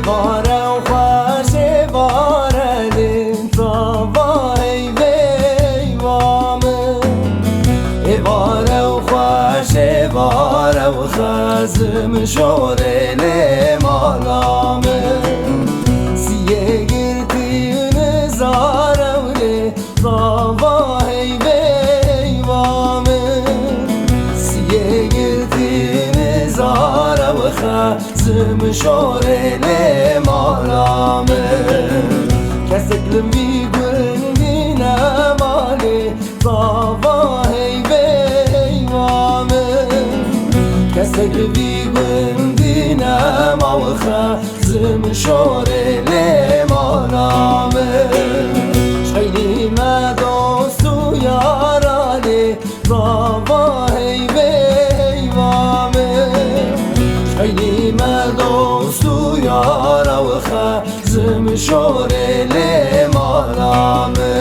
باره و خوش باره لنطوای ویوامه باره و خوش باره و خزم شوره لمالامه سیه گرتی نزاره و لطوای ویوامه سیه گرتی نزاره و خزم شوره لمالامه کسک لمی گلنی نماله طوای ویوامه کسک بی گندی نما و خزم شوره لمالامه شخیلی ما دوستو یاراله طوای ویوامه شخیلی ما دوستو یارا و خزم شوره لمالامه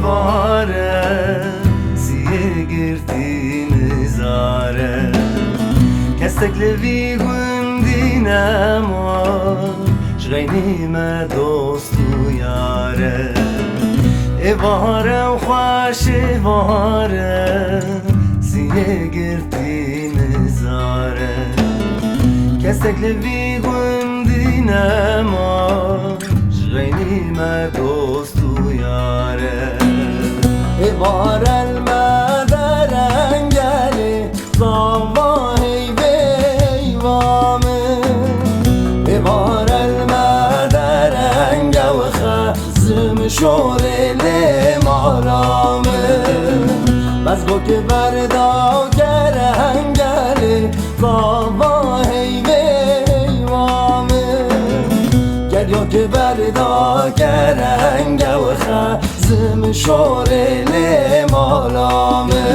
باره سیه گرتی نزاره کستک لوی گندی نما شغینی ما دوستو یاره باره و خوش باره سیه گرتی نزاره کستک لوی گندی نما شغینی ما دوستو یاره باره المدر انگل طوای ویوامه باره المدر انگل خزم شوره لمالامه بس گو که بردا کرنگل طوای ویوامه گریا که بردا کرنگل خزم شوره لمالامه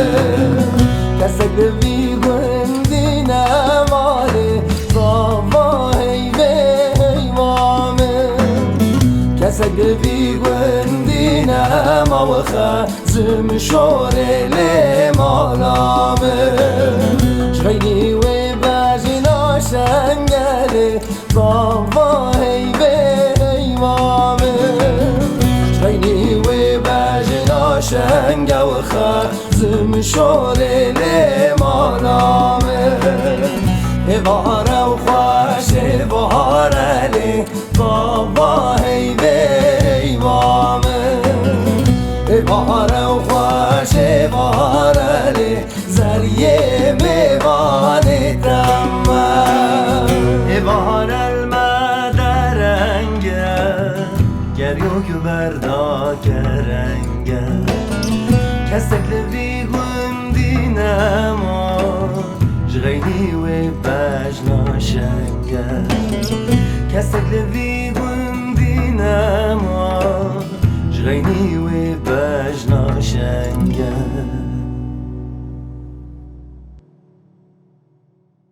کسک بی گندی نماله طوای ویوامه کسک بی گندی نما و خزم شوره لمالامه شخیلی و بجنا شنگله طوای ویوامه شخیلی و بجنا شنگه و خزم شوره لمالامه باره و خوش باره طوای ویوامه باره و خوش باره زریه میوانه تمام باره المدرنگه گریو که بردا کرنگه کستک لوی گندی نما شغینی و بجنا شنگه کستک لوی گندی نما شغینی و بجنا شنگه